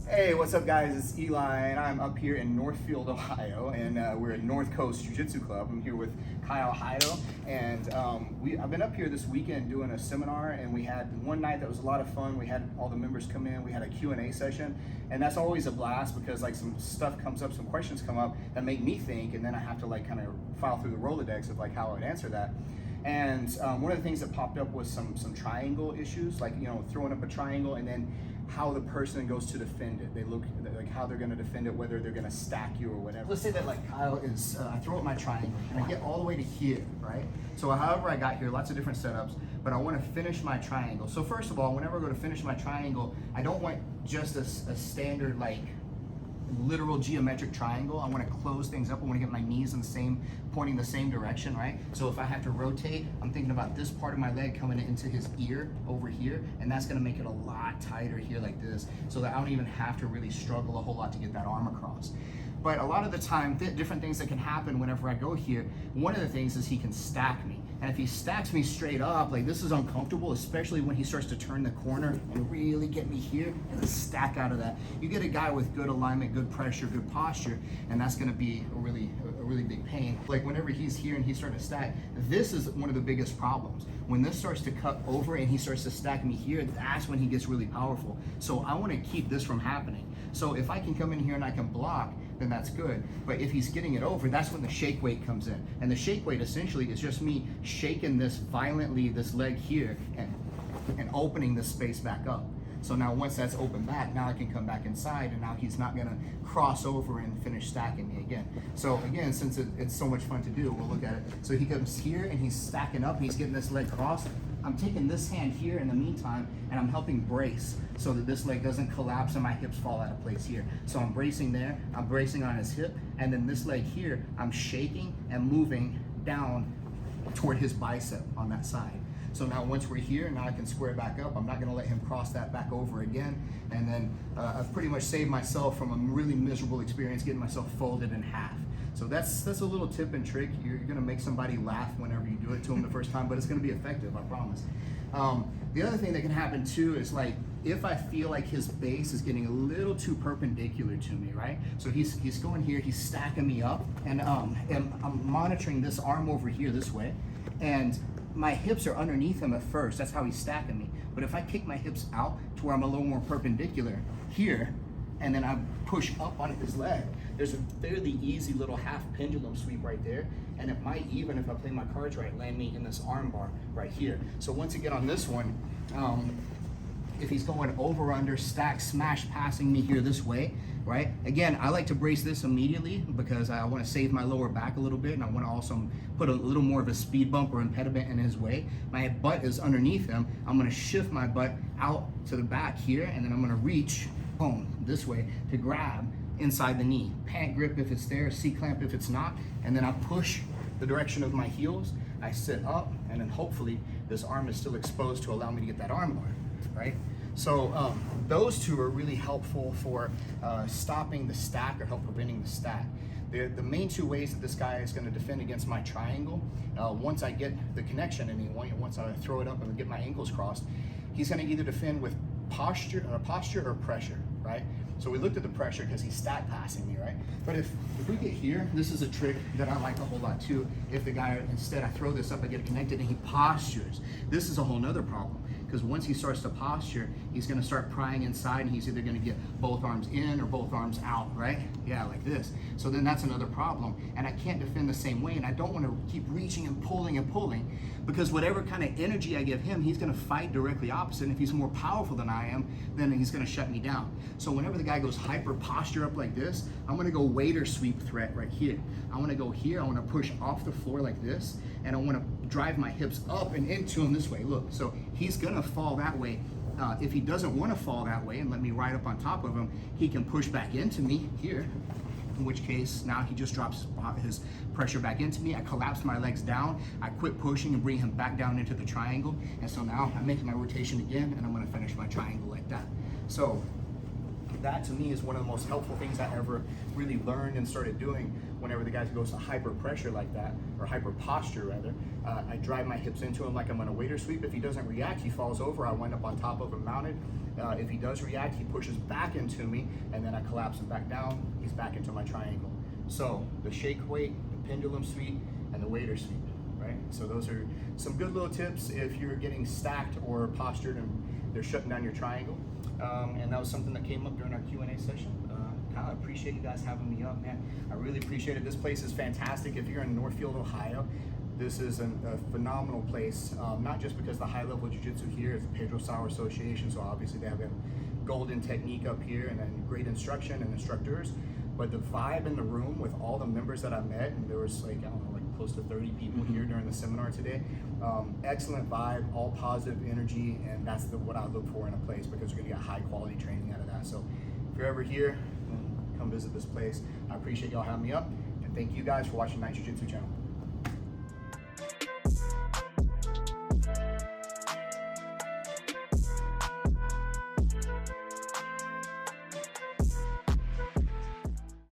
Hey, what's up guys? It's Eli and I'm up here in Northfield, Ohio, and we're at North Coast Jiu-Jitsu Club. I'm here with Kyle Heido, and I've been up here this weekend doing a seminar, and we had one night that was a lot of fun. We had all the members come in, we had a Q&A session, and that's always a blast because like some stuff comes up, some questions come up that make me think, and then I have to like kind of file through the Rolodex of like how I would answer that. And one of the things that popped up was some triangle issues, like, you know, throwing up a triangle and then how the person goes to defend it. They look like how they're going to defend it, whether they're going to stack you or whatever. Let's say that like Kyle is, I throw up my triangle and I get all the way to here, right? So however I got here, lots of different setups, but I want to finish my triangle. So first of all, whenever I go to finish my triangle, I don't want just a standard like literal geometric triangle. I want to close things up. I want to get my knees in the same, pointing the same direction, right? So if I have to rotate, I'm thinking about this part of my leg coming into his ear over here, and that's going to make it a lot tighter here like this, so that I don't even have to really struggle a whole lot to get that arm across. But a lot of the time, different things that can happen whenever I go here, one of the things is he can stack me. And if he stacks me straight up, like this is uncomfortable, especially when he starts to turn the corner and really get me here and then stack out of that. You get a guy with good alignment, good pressure, good posture, and that's gonna be a really big pain. Like whenever he's here and he's starting to stack, this is one of the biggest problems. When this starts to cut over and he starts to stack me here, that's when he gets really powerful. So I wanna keep this from happening. So if I can come in here and I can block, then that's good. But if he's getting it over, that's when the shake weight comes in. And the shake weight essentially is just me shaking this violently, this leg here, and opening this space back up. So now once that's open back, now I can come back inside, and now he's not gonna cross over and finish stacking me again. So again, since it's so much fun to do, we'll look at it. So he comes here and he's stacking up, he's getting this leg crossed. I'm taking this hand here in the meantime, and I'm helping brace so that this leg doesn't collapse and my hips fall out of place here. So I'm bracing there, I'm bracing on his hip, and then this leg here, I'm shaking and moving down toward his bicep on that side. So now once we're here, now I can square back up. I'm not gonna let him cross that back over again. And then I've pretty much saved myself from a really miserable experience getting myself folded in half. So that's a little tip and trick. You're gonna make somebody laugh whenever you do it to them the first time, but it's gonna be effective, I promise. The other thing that can happen too is like, if I feel like his base is getting a little too perpendicular to me, right? So he's going here, he's stacking me up, and I'm monitoring this arm over here this way, and my hips are underneath him at first, that's how he's stacking me. But if I kick my hips out to where I'm a little more perpendicular here, and then I push up on his leg, there's a fairly easy little half pendulum sweep right there, and it might, even if I play my cards right, land me in this arm bar right here. So once again on this one, if he's going over, under, stack, smash, passing me here this way, right? Again, I like to brace this immediately because I want to save my lower back a little bit, and I want to also put a little more of a speed bump or impediment in his way. My butt is underneath him. I'm going to shift my butt out to the back here, and then I'm going to reach, boom, this way to grab inside the knee. Pant grip if it's there, C-clamp if it's not, and then I push the direction of my heels. I sit up, and then hopefully this arm is still exposed to allow me to get that arm bar, right? So those two are really helpful for stopping the stack or help preventing the stack. The main two ways that this guy is going to defend against my triangle, once I get the connection and once I throw it up and get my ankles crossed, he's going to either defend with posture or pressure, right? So we looked at the pressure because he's stack passing me, right? But if we get here, this is a trick that I like a whole lot too. If the guy, instead I throw this up, I get it connected and he postures. This is a whole nother problem because once he starts to posture, he's gonna start prying inside and he's either gonna get both arms in or both arms out, right? Yeah, like this. So then that's another problem. And I can't defend the same way, and I don't wanna keep reaching and pulling because whatever kind of energy I give him, he's gonna fight directly opposite. And if he's more powerful than I am, then he's gonna shut me down. So whenever the guy goes hyper posture up like this, I'm gonna go waiter sweep threat right here. I wanna go here, I wanna push off the floor like this, and I wanna drive my hips up and into him this way. Look, so he's gonna fall that way. If he doesn't wanna fall that way and let me ride up on top of him, he can push back into me here, in which case now he just drops his pressure back into me. I collapse my legs down, I quit pushing and bring him back down into the triangle, and so now I'm making my rotation again, and I'm gonna finish my triangle like that. So that to me is one of the most helpful things I ever really learned and started doing. Whenever the guy goes to hyper pressure like that, or hyper posture rather, I drive my hips into him like I'm on a waiter sweep. If he doesn't react, he falls over. I wind up on top of him mounted. If he does react, he pushes back into me, and then I collapse him back down. He's back into my triangle. So the shake weight, the pendulum sweep, and the waiter sweep, right? So those are some good little tips if you're getting stacked or postured and they're shutting down your triangle. And that was something that came up during our Q&A session. Kyle, I appreciate you guys having me up, man. I really appreciate it. This place is fantastic. If you're in Northfield, Ohio, this is a phenomenal place, not just because the high-level jiu-jitsu here is the Pedro Sauer Association, so obviously they have a golden technique up here and then great instruction and instructors, but the vibe in the room with all the members that I met, and there was like, I don't know, like close to 30 people here during the seminar today. Excellent vibe, all positive energy, and that's what I look for in a place, because you're gonna get high quality training out of that. So if you're ever here, come visit this place. I appreciate y'all having me up, and thank you guys for watching Night Jiu-Jitsu channel.